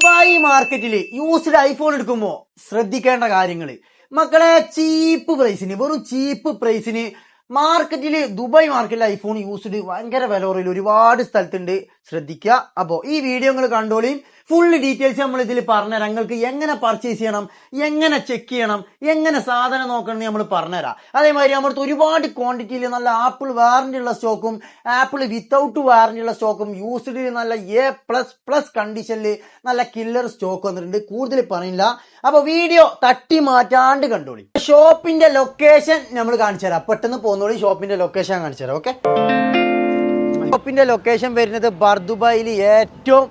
Dubai മാർക്കറ്റിൽ used iPhone എടുക്കുമ്പോൾ ശ്രദ്ധിക്കേണ്ട കാര്യങ്ങൾ മക്കളെ, ചീപ്പ് പ്രൈസിന്, വെറും ചീപ്പ് പ്രൈസിന് മാർക്കറ്റിൽ, ദുബായ് മാർക്കറ്റിൽ ഐഫോൺ യൂസ്ഡ് ഭയങ്കര വില കുറവിൽ ഒരുപാട് സ്ഥലത്തുണ്ട്. ശ്രദ്ധിക്കുക. അപ്പോൾ ഈ വീഡിയോ നിങ്ങൾ കണ്ടോളി. ഫുൾ ഡീറ്റെയിൽസ് നമ്മൾ ഇതിൽ പറഞ്ഞുതരാം. നിങ്ങൾക്ക് എങ്ങനെ പർച്ചേസ് ചെയ്യണം, എങ്ങനെ ചെക്ക് ചെയ്യണം, എങ്ങനെ സാധനം നോക്കണം നമ്മൾ പറഞ്ഞുതരാം. അതേമാതിരി നമ്മുടെ ഒരുപാട് ക്വാണ്ടിറ്റിയിൽ നല്ല ആപ്പിൾ വാറന്റി ഉള്ള സ്റ്റോക്കും ആപ്പിൾ വിത്തൗട്ട് വാറന്റി ഉള്ള സ്റ്റോക്കും യൂസ്ഡ് നല്ല A++ കണ്ടീഷനിൽ നല്ല കില്ലർ സ്റ്റോക്ക് വന്നിട്ടുണ്ട്. കൂടുതൽ പറയില്ല. അപ്പൊ വീഡിയോ തട്ടി മാറ്റാണ്ട് കണ്ടോളി. ഷോപ്പിന്റെ ലൊക്കേഷൻ നമ്മൾ കാണിച്ചു തരാം. പെട്ടെന്ന് പോന്നോളി. ഷോപ്പിന്റെ ലൊക്കേഷൻ കാണിച്ചു തരാം. ഓക്കെ, ഷോപ്പിന്റെ ലൊക്കേഷൻ വരുന്നത് ബർദുബായിൽ ഏറ്റവും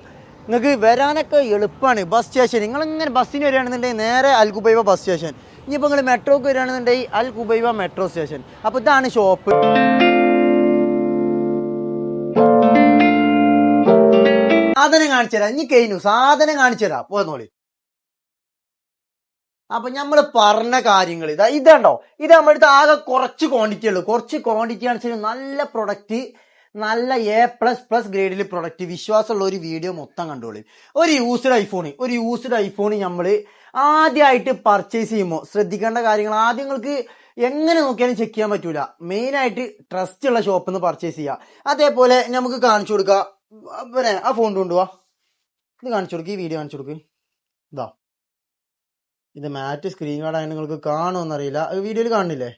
നിങ്ങൾക്ക് വരാനൊക്കെ എളുപ്പമാണ്. ബസ് സ്റ്റേഷൻ, നിങ്ങളിങ്ങനെ ബസ്സിന് വരികയാണെന്നുണ്ടെങ്കിൽ നേരെ അൽ ഖുബൈബ ബസ് സ്റ്റേഷൻ. ഇനിയിപ്പോൾ നിങ്ങൾ മെട്രോക്ക് വരികയാണെന്നുണ്ടെങ്കിൽ അൽ ഖുബൈബ മെട്രോ സ്റ്റേഷൻ. അപ്പോൾ ഇതാണ് ഷോപ്പ്. സാധനം കാണിച്ചു തരാം. ഇനി കഴിഞ്ഞു, സാധനം കാണിച്ചു തരാം. പോന്നോളി. അപ്പൊ നമ്മൾ പറഞ്ഞ കാര്യങ്ങൾ ഇതുണ്ടോ, ഇത് നമ്മുടെ അടുത്ത് ആകെ കുറച്ച് ക്വാണ്ടിറ്റി ഉള്ളൂ. കുറച്ച് ക്വാണ്ടിറ്റി ആണെന്ന് നല്ല പ്രൊഡക്റ്റ്, നല്ല A++ ഗ്രേഡിൽ പ്രൊഡക്റ്റ്, വിശ്വാസമുള്ള ഒരു വീഡിയോ മൊത്തം കണ്ടോളി. ഒരു യൂസ്ഡ് ഐഫോൺ നമ്മൾ ആദ്യമായിട്ട് പർച്ചേസ് ചെയ്യുമ്പോൾ ശ്രദ്ധിക്കേണ്ട കാര്യങ്ങൾ ആദ്യം നിങ്ങൾക്ക് എങ്ങനെ നോക്കിയാലും ചെക്ക് ചെയ്യാൻ പറ്റൂല. മെയിനായിട്ട് ട്രസ്റ്റ് ഉള്ള ഷോപ്പിൽ നിന്ന് പർച്ചേസ് ചെയ്യുക. അതേപോലെ നമുക്ക് കാണിച്ചു കൊടുക്കുക. പിന്നെ ആ ഫോൺ കൊണ്ടുപോവാ, ഇത് കാണിച്ചു കൊടുക്കുക. ഈ വീഡിയോ കാണിച്ചു കൊടുക്കുക. ഇതാ, ഇത് മാറ്റ് സ്ക്രീൻ ഗാർഡ് ആയി നിങ്ങൾക്ക് കാണുമെന്നറിയില്ല. വീഡിയോയിൽ കാണുന്നില്ലേ?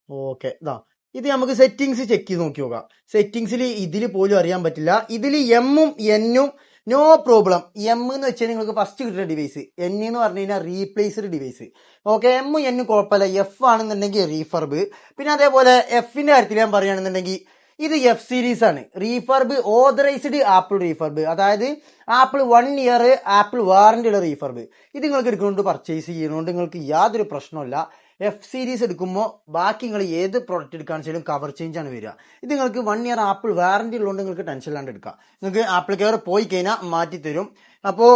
ഓക്കെ. ഇതാ, ഇത് നമുക്ക് സെറ്റിങ്സ് ചെക്ക് ചെയ്ത് നോക്കി നോക്കാം. സെറ്റിങ്സിൽ ഇതിൽ പോലും അറിയാൻ പറ്റില്ല. ഇതിൽ എമ്മും എന്നും നോ പ്രോബ്ലം. എം എന്ന് വെച്ചാൽ നിങ്ങൾക്ക് ഫസ്റ്റ് കിട്ടുന്ന ഡിവൈസ്, എൻ എന്ന് പറഞ്ഞു കഴിഞ്ഞാൽ റീപ്ലേസ്ഡ് ഡിവൈസ്. ഓക്കെ, എമ്മും എന്നും കുഴപ്പമില്ല. എഫ് ആണെന്നുണ്ടെങ്കിൽ റീഫർബ്. പിന്നെ അതേപോലെ എഫിന്റെ കാര്യത്തിൽ ഞാൻ പറയുകയാണെന്നുണ്ടെങ്കിൽ ഇത് എഫ് സീരീസ് ആണ്. റീഫർബ് ഓതറൈസ്ഡ് ആപ്പിൾ റീഫർബ്, അതായത് ആപ്പിൾ 1 ഇയർ ആപ്പിൾ വാറന്റി ഉള്ള റീഫർബ്. ഇത് നിങ്ങൾക്ക് എടുക്കുന്നുണ്ട്, പർച്ചേസ് ചെയ്യുന്നതുകൊണ്ട് നിങ്ങൾക്ക് യാതൊരു പ്രശ്നമില്ല. എഫ് സീരീസ് എടുക്കുമ്പോൾ ബാക്കി നിങ്ങൾ ഏത് പ്രോഡക്റ്റ് എടുക്കുകയാണെന്ന് വെച്ചാലും കവർ ചേഞ്ച് ആണ് വരിക. ഇത് നിങ്ങൾക്ക് 1 ഇയർ ആപ്പിൾ വാറന്റി ഉള്ളതുകൊണ്ട് നിങ്ങൾക്ക് ടെൻഷൻ ഇല്ലാണ്ട് എടുക്കാം. നിങ്ങൾക്ക് ആപ്പിൾ കെയർ പോയി കഴിഞ്ഞാൽ മാറ്റി തരും. അപ്പോൾ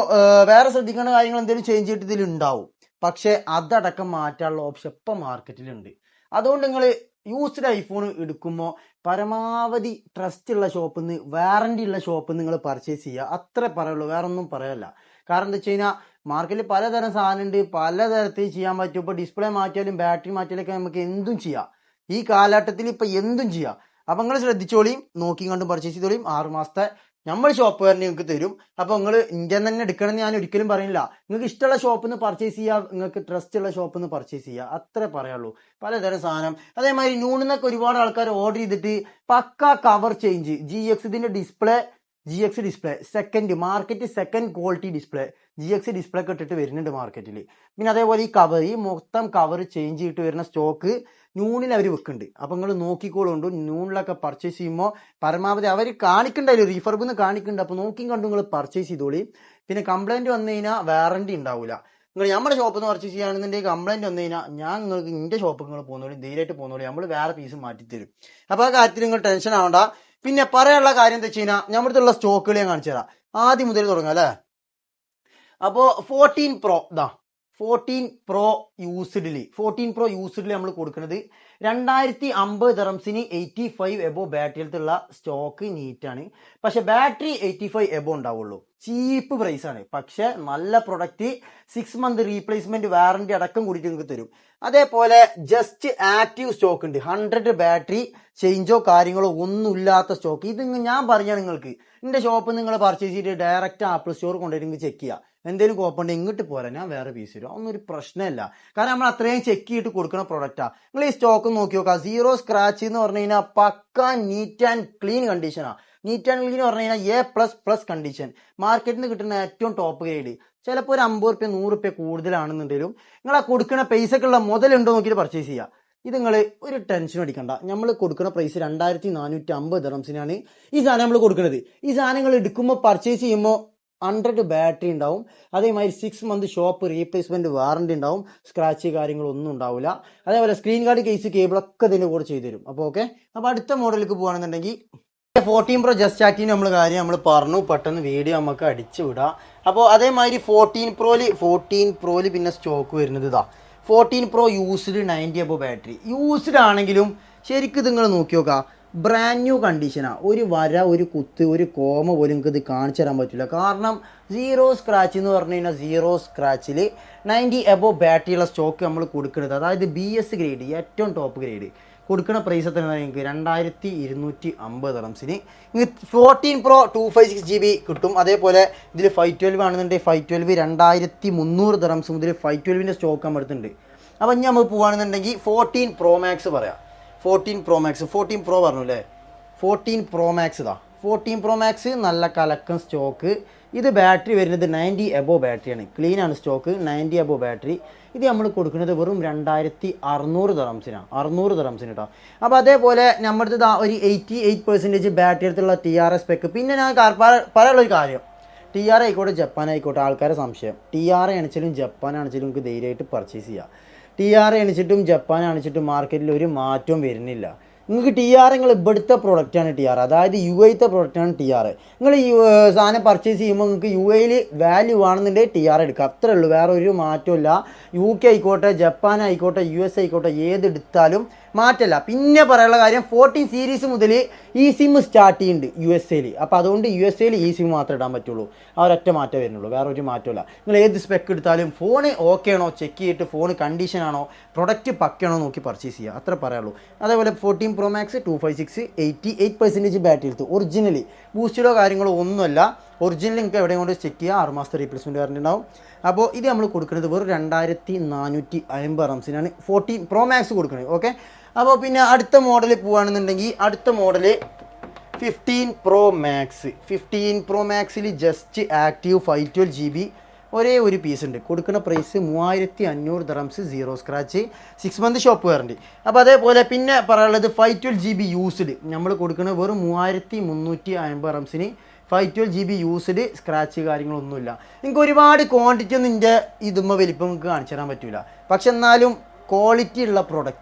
വേറെ ശ്രദ്ധിക്കേണ്ട കാര്യങ്ങൾ എന്തെങ്കിലും ചേഞ്ച് ചെയ്തിട്ട് ഇതിൽ ഉണ്ടാവും. പക്ഷെ അതടക്കം മാറ്റാനുള്ള ഓപ്ഷൻ ഇപ്പം മാർക്കറ്റിലുണ്ട്. അതുകൊണ്ട് നിങ്ങൾ യൂസ്ഡ് ഐഫോൺ എടുക്കുമ്പോൾ പരമാവധി ട്രസ്റ്റ് ഉള്ള ഷോപ്പിൽ നിന്ന്, വാറന്റി ഉള്ള ഷോപ്പിൽ നിന്ന് നിങ്ങൾ പർച്ചേസ് ചെയ്യുക. അത്ര പറയുള്ളൂ, വേറെ ഒന്നും പറയല്ല. കാരണം എന്താ വെച്ച് കഴിഞ്ഞാൽ മാർക്കറ്റിൽ പലതരം സാധനം ഉണ്ട്, പലതരത്തിൽ ചെയ്യാൻ പറ്റും. ഇപ്പോൾ ഡിസ്പ്ലേ മാറ്റിയാലും ബാറ്ററി മാറ്റിയാലൊക്കെ നമുക്ക് എന്തും ചെയ്യാം. ഈ കാലഘട്ടത്തിൽ ഇപ്പം എന്തും ചെയ്യാം. അപ്പം നിങ്ങൾ ശ്രദ്ധിച്ചോളിയും, നോക്കി കണ്ടും പർച്ചേസ് ചെയ്തോളിയും. 6 മാസത്തെ നമ്മൾ ഷോപ്പ് തന്നെ നിങ്ങൾക്ക് തരും. അപ്പോൾ നിങ്ങൾ ഇന്ത്യൻ തന്നെ എടുക്കണം എന്ന് ഞാൻ ഒരിക്കലും പറയുന്നില്ല. നിങ്ങൾക്ക് ഇഷ്ടമുള്ള ഷോപ്പിൽ നിന്ന് പർച്ചേസ് ചെയ്യുക, നിങ്ങൾക്ക് ട്രസ്റ്റ് ഉള്ള ഷോപ്പിൽ നിന്ന് പർച്ചേസ് ചെയ്യുക. അത്രേ പറയുള്ളൂ. പലതരം സാധനം. അതേമാതിരി നൂണിന്നൊക്കെ ഒരുപാട് ആൾക്കാർ ഓർഡർ ചെയ്തിട്ട് പക്ക കവർ ചേഞ്ച്, ഇതിന്റെ display GX display second quality display GX display ഒക്കെ ഇട്ടിട്ട് വരുന്നുണ്ട് മാർക്കറ്റിൽ. പിന്നെ അതേപോലെ ഈ മൊത്തം കവർ ചേഞ്ച് ചെയ്തിട്ട് വരുന്ന സ്റ്റോക്ക് നൂണിൽ അവർ വെക്കുന്നുണ്ട്. അപ്പം നിങ്ങൾ നോക്കിക്കോളുണ്ട്. നൂണിലൊക്കെ പർച്ചേസ് ചെയ്യുമ്പോൾ പരമാവധി അവർ കാണിക്കണ്ടായാലും റീഫർബ് എന്ന് കാണിക്കുന്നുണ്ട്. അപ്പോൾ നോക്കി കണ്ടു നിങ്ങൾ പർച്ചേസ് ചെയ്തോളി. പിന്നെ കംപ്ലൈൻറ്റ് വന്നു കഴിഞ്ഞാൽ വാറണ്ടി ഉണ്ടാവില്ല. നിങ്ങൾ നമ്മുടെ ഷോപ്പിൽ നിന്ന് പർച്ചേസ് ചെയ്യുകയാണെന്നുണ്ടെങ്കിൽ കംപ്ലൈൻറ്റ് വന്നു കഴിഞ്ഞാൽ ഞാൻ നിങ്ങൾക്ക് എൻ്റെ ഷോപ്പിൽ നിങ്ങൾ പോകുന്നോളി, ധൈര്യമായിട്ട് പോകുന്നോളി, നമ്മൾ വേറെ പീസ് മാറ്റിത്തരും. അപ്പോൾ ആ കാര്യത്തിൽ നിങ്ങൾ ടെൻഷൻ ആവണ്ട. പിന്നെ പറയാനുള്ള കാര്യം എന്താ വെച്ച് കഴിഞ്ഞാൽ നമ്മുടെ ഉള്ള സ്റ്റോക്കുകൾ ഞാൻ കാണിച്ചു തരാം. ആദ്യം മുതൽ തുടങ്ങാം അല്ലേ. അപ്പോൾ 14 Pro യൂസ്ഡിൽ നമ്മൾ കൊടുക്കുന്നത് 2050 ദിറംസിന് 85 എബോ ബാറ്ററി ഹെൽത്തുള്ള സ്റ്റോക്ക് നീറ്റാണ്. പക്ഷെ ബാറ്ററി 85 എബോ ഉണ്ടാവുള്ളൂ. ചീപ്പ് പ്രൈസ് ആണ്. പക്ഷെ നല്ല പ്രൊഡക്റ്റ്, 6 മന്ത് റീപ്ലേസ്മെന്റ് വാറന്റി അടക്കം കൂടിയിട്ട് നിങ്ങൾക്ക് തരും. അതേപോലെ ജസ്റ്റ് ആക്റ്റീവ് സ്റ്റോക്ക് ഉണ്ട്. 100 ബാറ്ററി ചേഞ്ചോ കാര്യങ്ങളോ ഒന്നുമില്ലാത്ത സ്റ്റോക്ക്. ഇത് ഞാൻ പറഞ്ഞാൽ നിങ്ങൾക്ക് എന്റെ ഷോപ്പിൽ നിങ്ങൾ പർച്ചേസ് ചെയ്തിട്ട് ഡയറക്റ്റ് ആപ്പിൾ സ്റ്റോർ കൊണ്ടുപോയി നിങ്ങൾക്ക് ചെക്ക് ചെയ്യാം. എന്തെങ്കിലും കുഴപ്പമുണ്ട് ഇങ്ങോട്ട് പോരാ, ഞാൻ വേറെ പീസ് തരും. ഒന്നും ഒരു പ്രശ്നമില്ല. കാരണം നമ്മൾ അത്രയും ചെക്ക് ചെയ്തിട്ട് കൊടുക്കുന്ന പ്രൊഡക്റ്റാ. നിങ്ങൾ ഈ സ്റ്റോക്ക് നോക്കി നോക്കാം. 0 സ്ക്രാച്ച് എന്ന് പറഞ്ഞു കഴിഞ്ഞാൽ പക്ക നീറ്റ് ആൻഡ് ക്ലീൻ കണ്ടീഷനാ. നീറ്റ് ആൻഡ് ക്ലീൻ പറഞ്ഞു കഴിഞ്ഞാൽ A++ കണ്ടീഷൻ. മാർക്കറ്റിൽ നിന്ന് കിട്ടുന്ന ഏറ്റവും ടോപ്പ് ഗ്രേഡ്. ചിലപ്പോൾ ഒരു 50 രൂപ 100 രൂപ കൂടുതലാണെന്നുണ്ടെങ്കിലും നിങ്ങൾ ആ കൊടുക്കുന്ന പൈസക്കുള്ള മുതലുണ്ടോ നോക്കിയിട്ട് പർച്ചേസ് ചെയ്യുക. ഇത് നിങ്ങൾ ഒരു ടെൻഷൻ അടിക്കണ്ട. നമ്മൾ കൊടുക്കുന്ന പ്രൈസ് 2450 ദിറംസിനാണ് ഈ സാധനം നമ്മൾ കൊടുക്കുന്നത്. ഈ സാധനങ്ങൾ എടുക്കുമ്പോൾ പർച്ചേസ് ചെയ്യുമ്പോൾ 100 ബാറ്ററി ഉണ്ടാവും. അതേമാതിരി 6 മന്ത് ഷോപ്പ് റീപ്ലേസ്മെന്റ് വാറന്റി ഉണ്ടാവും. സ്ക്രാച്ച് കാര്യങ്ങളൊന്നും ഉണ്ടാവില്ല. അതേപോലെ സ്ക്രീൻ ഗാർഡ്, കേസ്, കേബിളൊക്കെ ഇതിന്റെ കൂടെ ചെയ്തു തരും. അപ്പോൾ ഓക്കെ. അപ്പോൾ അടുത്ത മോഡലിലേക്ക് പോകുകയാണെന്നുണ്ടെങ്കിൽ 14 Pro ജസ്റ്റ് ആക്റ്റീവ് നമ്മൾ കാര്യം നമ്മൾ പറഞ്ഞു. പെട്ടെന്ന് വീഡിയോ നമുക്ക് അടിച്ചു വിടാം. അപ്പോൾ അതേമാതിരി 14 Proയിൽ പിന്നെ സ്റ്റോക്ക് വരുന്നത് ഇതാ. 14 Pro used 90 above battery. Used ആണെങ്കിലും ശരിക്കും നിങ്ങൾ നോക്കി നോക്കാം. ബ്രാൻഡ് ന്യൂ കണ്ടീഷനാണ്. ഒരു വര, ഒരു കുത്ത്, ഒരു കോമ പോലും നിങ്ങൾക്ക് ഇത് കാണിച്ചു തരാൻ പറ്റില്ല. കാരണം സീറോ സ്ക്രാച്ച് എന്ന് പറഞ്ഞു കഴിഞ്ഞാൽ സീറോ സ്ക്രാച്ചിൽ 90 എബോ ബാറ്ററിയുള്ള സ്റ്റോക്ക് നമ്മൾ കൊടുക്കുന്നത്, അതായത് BS ഗ്രേഡ്, ഏറ്റവും ടോപ്പ് ഗ്രേഡ് കൊടുക്കുന്ന പ്രൈസ് എത്ര നിങ്ങൾക്ക് 2250 റംസിന് 14 Pro 256GB കിട്ടും. അതേപോലെ ഇതിൽ 512 ആണെന്നുണ്ടെങ്കിൽ 512 2300 റംസ് മുതൽ 512ൻ്റെ സ്റ്റോക്ക് നമ്മൾ എടുത്തിട്ടുണ്ട്. അപ്പം ഇനി നമ്മൾ പോകുകയാണെന്നുണ്ടെങ്കിൽ 14 Pro Max പറയാം. 14 Pro Max 14 Pro പറഞ്ഞു അല്ലേ, 14 Pro Max ഇതാ. 14 Pro Max നല്ല കലക്കൻ സ്റ്റോക്ക്. ഇത് ബാറ്ററി വരുന്നത് 90 എബോ ബാറ്ററിയാണ്, ക്ലീൻ ആണ് സ്റ്റോക്ക്, 90 എബോ ബാറ്ററി. ഇത് നമ്മൾ കൊടുക്കുന്നത് വെറും 2600 ദറംസിനാണ്, 600 ദറംസിന് കേട്ടോ. അപ്പോൾ അതേപോലെ നമ്മുടെ അടുത്ത് ഒരു 88% ബാറ്ററി എടുത്തുള്ള TRS സ്പെക്ക്. പിന്നെ ഞാൻ പറയാനുള്ളൊരു കാര്യം, TR ആയിക്കോട്ടെ ജപ്പാൻ ആയിക്കോട്ടെ, ആൾക്കാരെ സംശയം, TR ആണെങ്കിലും ജപ്പാൻ ആണെങ്കിലും നിങ്ങൾക്ക് ധൈര്യമായിട്ട് പർച്ചേസ് ചെയ്യാം. TR ആണെച്ചിട്ടും ജപ്പാൻ ആണെച്ചിട്ടും മാർക്കറ്റിൽ ഒരു മാറ്റവും വരുന്നില്ല. നിങ്ങൾക്ക് TR നിങ്ങൾ ഇവിടുത്തെ പ്രൊഡക്റ്റാണ് TR, അതായത് UAE പ്രൊഡക്റ്റാണ് TR. നിങ്ങൾ ഈ സാധനം പർച്ചേസ് ചെയ്യുമ്പോൾ നിങ്ങൾക്ക് UAE വാല്യൂ ആണെന്നുണ്ടെങ്കിൽ TR എടുക്കുക, അത്രേ ഉള്ളൂ, വേറെ ഒരു മാറ്റമില്ല. UK ആയിക്കോട്ടെ ജപ്പാൻ ആയിക്കോട്ടെ US ആയിക്കോട്ടെ ഏതെടുത്താലും മാറ്റമല്ല. പിന്നെ പറയാനുള്ള കാര്യം 14 സീരീസ് മുതൽ ഈ സിം സ്റ്റാർട്ട് ചെയ്യുന്നുണ്ട് USA. അപ്പോൾ അതുകൊണ്ട് USA ഈ സിം മാത്രമേ ഇടാൻ പറ്റുള്ളൂ, ആ ഒരൊറ്റ മാറ്റം വരുന്നുള്ളൂ, വേറെ ഒരു മാറ്റമില്ല. നിങ്ങൾ ഏത് സ്പെക്ക് എടുത്താലും ഫോണ് ഓക്കെ ആണോ ചെക്ക് ചെയ്തിട്ട്, ഫോൺ കണ്ടീഷൻ ആണോ, പ്രൊഡക്റ്റ് പക്കയാണോ നോക്കി പർച്ചേസ് ചെയ്യുക, അത്ര പറയുള്ളൂ. അതേപോലെ 14 Pro Max 256 88% ബാറ്ററി എടുത്തു, ഒറിജിനലി ബൂസ്റ്റഡോ കാര്യങ്ങളോ ഒന്നുമല്ല, ഒറിജിനൽ നിങ്ങൾക്ക് എവിടെയും കൊണ്ട് ചെക്ക് ചെയ്യുക, 6 മാസത്തെ റീപ്ലേസ്മെൻറ്റ് വാറണ്ടി ഉണ്ടാവും. അപ്പോൾ ഇത് നമ്മൾ കൊടുക്കുന്നത് വെറും 2450 റംസിനാണ് 14 Pro Max കൊടുക്കുന്നത്. ഓക്കെ, അപ്പോൾ പിന്നെ അടുത്ത മോഡൽ പോവുകയാണെന്നുണ്ടെങ്കിൽ അടുത്ത മോഡൽ 15 Pro Max. 15 Pro Maxൽ ജസ്റ്റ് ആക്റ്റീവ് 512GB ഒരേ ഒരു പീസ് ഉണ്ട്, കൊടുക്കുന്ന price 3500 dirhams, zero scratch, 6 month shop warranty. അപ്പോൾ അതേപോലെ പിന്നെ പറയാനുള്ളത് 512GB യൂസ്ഡ് നമ്മൾ കൊടുക്കുന്നത് വെറും 3350 റംസിന് 512GB യൂസ്ഡ്, സ്ക്രാച്ച് കാര്യങ്ങളൊന്നുമില്ല. നിങ്ങൾക്ക് ഒരുപാട് ക്വാണ്ടിറ്റി ഒന്നും ഇതിൻ്റെ ഇതുമ്പോൾ വലിപ്പം നിങ്ങൾക്ക് കാണിച്ചു തരാൻ പറ്റില്ല. പക്ഷെ എന്നാലും ക്വാളിറ്റി ഉള്ള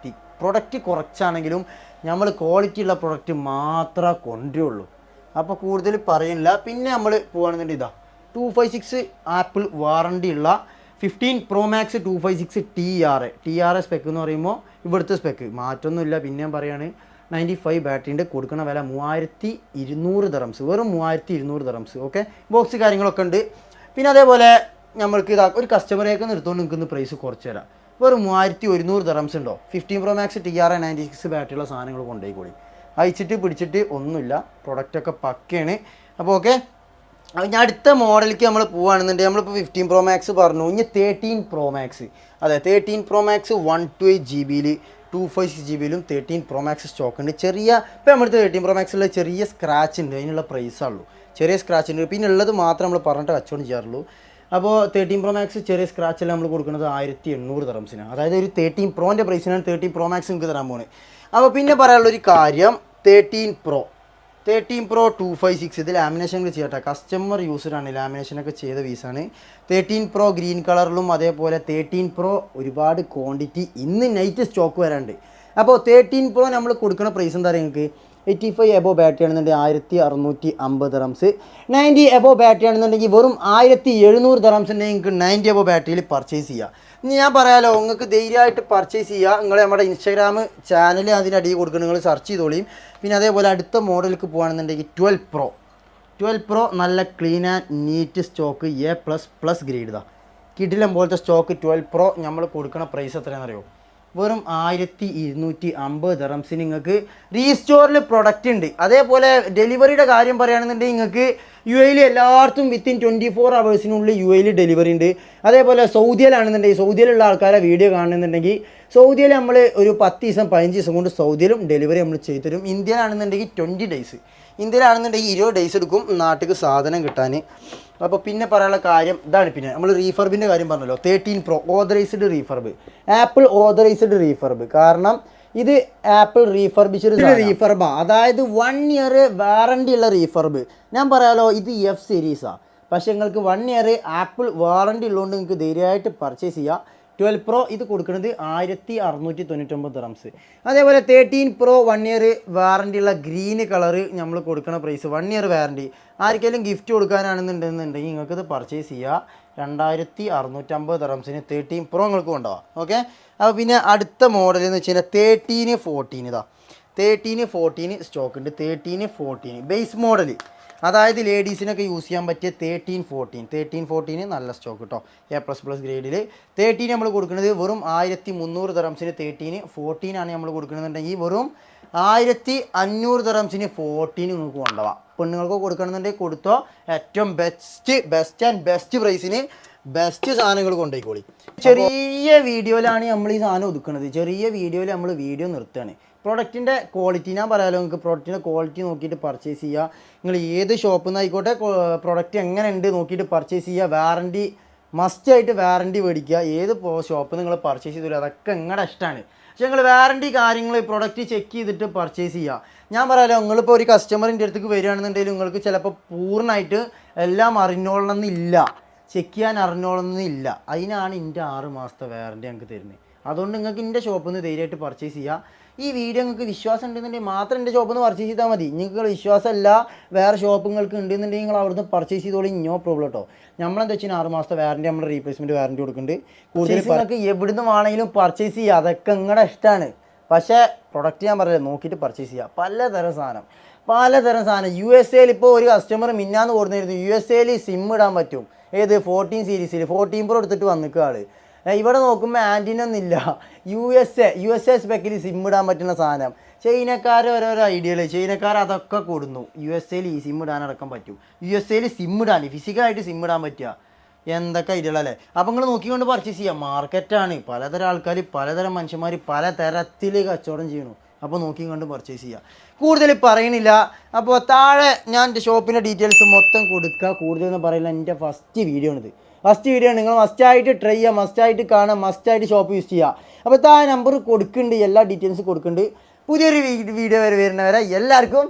പ്രൊഡക്റ്റ് കുറച്ചാണെങ്കിലും നമ്മൾ ക്വാളിറ്റി ഉള്ള പ്രൊഡക്റ്റ് മാത്രമേ കൊണ്ടുവരുള്ളൂ. അപ്പോൾ കൂടുതൽ പറയുന്നില്ല. പിന്നെ നമ്മൾ പോകുകയാണെന്നുണ്ടെങ്കിൽ ഇതാ 256 ആപ്പിൾ വാറണ്ടി ഉള്ള 15 Pro Max 256 TR സ്പെക്ക് എന്ന് പറയുമ്പോൾ ഇവിടുത്തെ സ്പെക്ക് മാറ്റമൊന്നുമില്ല. പിന്നെ ഞാൻ പറയുകയാണ് 95 ബാറ്ററിൻ്റെ കൊടുക്കുന്ന വില 3200 ദറംസ്, വെറും 3200 ദറംസ്. ഓക്കെ, ബോക്സ് കാര്യങ്ങളൊക്കെ ഉണ്ട്. പിന്നെ അതേപോലെ നമ്മൾക്ക് ഇതാ ഒരു കസ്റ്റമറേക്ക് നിർത്തുകൊണ്ട് നിൽക്കുന്ന പ്രൈസ് കുറച്ച് തരാം, വെറും 3100 ദറംസ് ഉണ്ടോ. 15 Pro Max TR 96 ബാറ്ററിയുള്ള സാധനങ്ങൾ കൊണ്ടുപോയിക്കോളി, അയച്ചിട്ട് പിടിച്ചിട്ട് ഒന്നുമില്ല, പ്രൊഡക്റ്റൊക്കെ പക്കയാണ്. അപ്പോൾ ഓക്കെ, ഞാൻ അടുത്ത മോഡലിലേക്ക് നമ്മൾ പോവുകയാണെന്നുണ്ടെങ്കിൽ നമ്മളിപ്പോൾ 15 Pro Max പറഞ്ഞു, ഇനി 13 Pro Max. അതെ, 13 Pro Max 128GB 256GB 13 Pro Max stock ഉണ്ട്. ചെറിയ ഇപ്പോൾ നമ്മുടെ 13 Pro Maxലുള്ള ചെറിയ സ്ക്രാച്ച് ഉണ്ട്, അതിനുള്ള പ്രൈസാണുള്ളൂ, ചെറിയ സ്ക്രാച്ച് ഉണ്ട്. പിന്നെ ഉള്ളത് മാത്രം നമ്മൾ പറഞ്ഞിട്ട് കച്ചവടം ചെയ്യാറുള്ളൂ. അപ്പോൾ 13 Pro Max ചെറിയ സ്ക്രാച്ചെല്ലാം നമ്മൾ കൊടുക്കുന്നത് 1800 ദറംസിനാണ്, അതായത് ഒരു 13 Proൻ്റെ പ്രൈസിനാണ് 13 Pro Max നിങ്ങൾക്ക് തരാൻ പോകുന്നത്. അപ്പോൾ പിന്നെ പറയാനുള്ളൊരു കാര്യം 13 Pro 256 ഇത് ലാമിനേഷൻ ചെയ്യട്ടെ, കസ്റ്റമർ യൂസ്ഡാണ്, ലാമിനേഷനൊക്കെ ചെയ്ത പീസാണ്. 13 Pro ഗ്രീൻ കളറിലും അതേപോലെ 13 Pro ഒരുപാട് ക്വാണ്ടിറ്റി ഇന്ന് നൈറ്റ് സ്റ്റോക്ക് വരാണ്ട്. അപ്പോൾ 13 Pro നമ്മൾ കൊടുക്കുന്ന പ്രൈസ് എന്താ പറയുക, നിങ്ങൾക്ക് 85 എബോ ബാറ്ററി ആണെന്നുണ്ടെങ്കിൽ 1650 ദറംസ്, 90 എബോ ബാറ്ററി ആണെന്നുണ്ടെങ്കിൽ വെറും 1700 ദറംസിൻ്റെ നിങ്ങൾക്ക് 90 എബോ ബാറ്ററിയിൽ പർച്ചേസ് ചെയ്യാം. ഇനി ഞാൻ പറയാമല്ലോ, നിങ്ങൾക്ക് ധൈര്യമായിട്ട് പർച്ചേസ് ചെയ്യുക. നിങ്ങൾ നമ്മുടെ ഇൻസ്റ്റാഗ്രാം ചാനൽ അതിനടിയിൽ കൊടുക്കണം, നിങ്ങൾ സെർച്ച് ചെയ്തോളിയും. പിന്നെ അതേപോലെ അടുത്ത മോഡലിലേക്ക് പോകുകയാണെന്നുണ്ടെങ്കിൽ 12 Pro നല്ല clean and NEET stock, A++ grade ഇതാ, കിടിലം പോലത്തെ സ്റ്റോക്ക് 12 Pro നമ്മൾ കൊടുക്കുന്ന പ്രൈസ് എത്രയാണെന്ന് അറിയോ, വെറും 1250 ദറംസിന് നിങ്ങൾക്ക് റീസ്റ്റോറിൽ പ്രൊഡക്റ്റ് ഉണ്ട്. അതേപോലെ ഡെലിവറിയുടെ കാര്യം പറയുകയാണെന്നുണ്ടെങ്കിൽ നിങ്ങൾക്ക് UAE എല്ലായിടത്തും വിത്തിൻ 24 അവേഴ്സിനുള്ളിൽ UAE ഡെലിവറി ഉണ്ട്. അതേപോലെ സൗദിയിലാണെന്നുണ്ടെങ്കിൽ, സൗദിയിലുള്ള ആൾക്കാരെ വീഡിയോ കാണുന്നുണ്ടെങ്കിൽ സൗദിയിൽ നമ്മൾ ഒരു 10 ദിവസം 15 ദിവസം കൊണ്ട് സൗദിയിലും ഡെലിവറി നമ്മൾ ചെയ്തു തരും. ഇന്ത്യയിലാണെന്നുണ്ടെങ്കിൽ 20 ഡേയ്സ്, ഇന്ത്യയിലാണെന്നുണ്ടെങ്കിൽ 20 ഡേയ്സ് എടുക്കും നാട്ടിലേക്ക് സാധനം കിട്ടാൻ. അപ്പോൾ പിന്നെ പറയാനുള്ള കാര്യം ഇതാണ്. പിന്നെ നമ്മൾ റീഫർബിൻ്റെ കാര്യം പറഞ്ഞല്ലോ, 13 Pro authorised refurb, apple authorised refurb. കാരണം ഇത് ആപ്പിൾ റീഫർബാണ്, അതായത് 1 ഇയർ വാറണ്ടി ഉള്ള റീഫർബ്. ഞാൻ പറയാമല്ലോ, ഇത് F സീരീസാണ്, പക്ഷേ നിങ്ങൾക്ക് 1 ഇയർ ആപ്പിൾ വാറണ്ടി ഉള്ളതുകൊണ്ട് നിങ്ങൾക്ക് ധൈര്യമായിട്ട് പർച്ചേസ് ചെയ്യാം. 12 Pro ഇത് കൊടുക്കുന്നത് 1699 ദറംസ്. അതേപോലെ 13 Pro 1 ഇയർ വാറണ്ടി ഉള്ള ഗ്രീൻ കളറ് നമ്മൾ കൊടുക്കുന്ന പ്രൈസ്, 1 ഇയർ വാറണ്ടി. ആർക്കെങ്കിലും ഗിഫ്റ്റ് കൊടുക്കാനാണെന്നുണ്ടെന്നുണ്ടെങ്കിൽ നിങ്ങൾക്കിത് പർച്ചേസ് ചെയ്യുക, 2650 ദറംസിന് 13 Pro നിങ്ങൾക്ക് കൊണ്ടുപോകാം. ഓക്കെ, അപ്പോൾ പിന്നെ അടുത്ത മോഡൽ എന്ന് വെച്ച് കഴിഞ്ഞാൽ 13 14 ഇതാ, 13-14 സ്റ്റോക്ക് ഉണ്ട്. 13-14 ബേസ് മോഡൽ, അതായത് ലേഡീസിനൊക്കെ യൂസ് ചെയ്യാൻ പറ്റിയ 13-14 നല്ല സ്റ്റോക്ക് കേട്ടോ. A++ ഗ്രേഡിൽ 13 നമ്മൾ കൊടുക്കുന്നത് വെറും 1300 ദിർഹംസിന് 13-14 ആണ് നമ്മൾ കൊടുക്കണമെന്നുണ്ടെങ്കിൽ വെറും 1500 ദിർഹംസിന് 14 നിങ്ങൾക്ക് കൊണ്ടുപോകാം. പെണ്ണുങ്ങൾക്ക് കൊടുക്കണമെന്നുണ്ടെങ്കിൽ കൊടുത്തോ. ഏറ്റവും ബെസ്റ്റ് പ്രൈസിന് ബെസ്റ്റ് സാധനങ്ങൾ കൊണ്ടുപോയിക്കോളി. ചെറിയ വീഡിയോയിലാണ് നമ്മൾ ഈ സാധനം ഒതുക്കുന്നത്. ചെറിയ വീഡിയോയിൽ നമ്മൾ വീഡിയോ നിർത്തുകയാണ്. പ്രൊഡക്റ്റിൻ്റെ ക്വാളിറ്റി ഞാൻ പറയാമല്ലോ, നിങ്ങൾക്ക് പ്രൊഡക്റ്റിൻ്റെ ക്വാളിറ്റി നോക്കിയിട്ട് പർച്ചേസ് ചെയ്യുക. നിങ്ങൾ ഏത് ഷോപ്പിൽ നിന്ന് ആയിക്കോട്ടെ പ്രൊഡക്റ്റ് എങ്ങനെ ഉണ്ട് നോക്കിയിട്ട് പർച്ചേസ് ചെയ്യുക. വാറണ്ടി മസ്റ്റായിട്ട് വാറണ്ടി മേടിക്കുക. ഏത് ഷോപ്പിൽ നിങ്ങൾ പർച്ചേസ് ചെയ്തില്ല അതൊക്കെ നിങ്ങളുടെ ഇഷ്ടമാണ്. പക്ഷേ നിങ്ങൾ വാറണ്ടി കാര്യങ്ങൾ പ്രൊഡക്റ്റ് ചെക്ക് ചെയ്തിട്ട് പർച്ചേസ് ചെയ്യുക. ഞാൻ പറയാമല്ലോ, നിങ്ങളിപ്പോൾ ഒരു കസ്റ്റമറിൻ്റെ അടുത്തേക്ക് വരികയാണെന്നുണ്ടെങ്കിൽ നിങ്ങൾക്ക് ചിലപ്പോൾ പൂർണ്ണമായിട്ട് എല്ലാം അറിഞ്ഞോളണമെന്നില്ല, ചെക്ക് ചെയ്യാൻ അറിഞ്ഞോളണമെന്നില്ല. അതിനാണ് എൻ്റെ 6 മാസത്തെ വാറണ്ടി ഞങ്ങൾക്ക് തരുന്നത്. അതുകൊണ്ട് നിങ്ങൾക്ക് എൻ്റെ ഷോപ്പിൽ നിന്ന് ധൈര്യമായിട്ട് പർച്ചേസ് ചെയ്യുക. ഈ വീഡിയോ നിങ്ങൾക്ക് വിശ്വാസം ഉണ്ടെന്നുണ്ടെങ്കിൽ മാത്രം എൻ്റെ ഷോപ്പിൽ നിന്ന് പർച്ചേസ് ചെയ്താൽ മതി. നിങ്ങൾക്ക് വിശ്വാസമല്ല വേറെ ഷോപ്പുകൾക്ക് ഉണ്ടെന്നുണ്ടെങ്കിൽ നിങ്ങൾ അവിടുന്ന് പർച്ചേസ് ചെയ്തോളി, നോ പ്രോബ്ലം കേട്ടോ. നമ്മളെന്താ വെച്ചാൽ 6 മാസത്തെ വാറണ്ടി, നമ്മുടെ റീപ്ലേസ്മെൻറ്റ് വാറണ്ടി കൊടുക്കുന്നുണ്ട്. കൂടുതൽ നിങ്ങൾക്ക് എവിടുന്ന് വേണമെങ്കിലും പർച്ചേസ് ചെയ്യുക, അതൊക്കെ നിങ്ങളുടെ ഇഷ്ടമാണ്. പക്ഷേ പ്രൊഡക്റ്റ് ഞാൻ പറയാം നോക്കിയിട്ട് പർച്ചേസ് ചെയ്യുക. പലതരം സാധനം USA ഇപ്പോൾ ഒരു കസ്റ്റമർ മിന്നാന്ന് കൊടുത്തിരുന്നു. USA സിം ഇടാൻ പറ്റും. ഏത് 14 സീരീസിൽ 14 Pro എടുത്തിട്ട് വന്നിക്കുക ആൾ. ഇവിടെ നോക്കുമ്പോൾ ആൻറ്റിനൊന്നുമില്ല. USA സ്പെക്കിൽ സിം ഇടാൻ പറ്റുന്ന സാധനം. ചൈനക്കാർ ഓരോരോ ഐഡിയകൾ, ചൈനക്കാർ അതൊക്കെ കൊടുന്നു. USA ഈ സിം ഇടാനടക്കം പറ്റും. USA സിം ഇടാൻ ഫിസിക്കലായിട്ട് സിം ഇടാൻ പറ്റുക. എന്തൊക്കെ ഐഡിയകളല്ലേ. അപ്പോൾ നിങ്ങൾ നോക്കിക്കൊണ്ട് പർച്ചേസ് ചെയ്യാം. മാർക്കറ്റാണ്, പലതരം ആൾക്കാർ, പലതരം മനുഷ്യന്മാർ പല തരത്തിൽ കച്ചവടം ചെയ്യണു. അപ്പോൾ നോക്കിക്കൊണ്ട് പർച്ചേസ് ചെയ്യുക. കൂടുതൽ പറയണില്ല. അപ്പോൾ താഴെ ഞാൻ എൻ്റെ ഷോപ്പിൻ്റെ ഡീറ്റെയിൽസ് മൊത്തം കൊടുക്കുക. കൂടുതലൊന്നും പറയില്ല. എൻ്റെ ഫസ്റ്റ് വീഡിയോ ആണിത്. നിങ്ങൾ മസ്റ്റായിട്ട് ട്രൈ ചെയ്യുക, മസ്റ്റായിട്ട് കാണാം, മസ്റ്റായിട്ട് ഷോപ്പ് യൂസ് ചെയ്യുക. അപ്പോൾ താഴെ നമ്പർ കൊടുക്കുന്നുണ്ട്, എല്ലാ ഡീറ്റെയിൽസ് കൊടുക്കുന്നുണ്ട്. പുതിയൊരു വീഡിയോ വരുന്നവരെ എല്ലാവർക്കും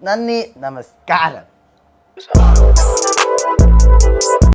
നന്ദി, നമസ്കാരം.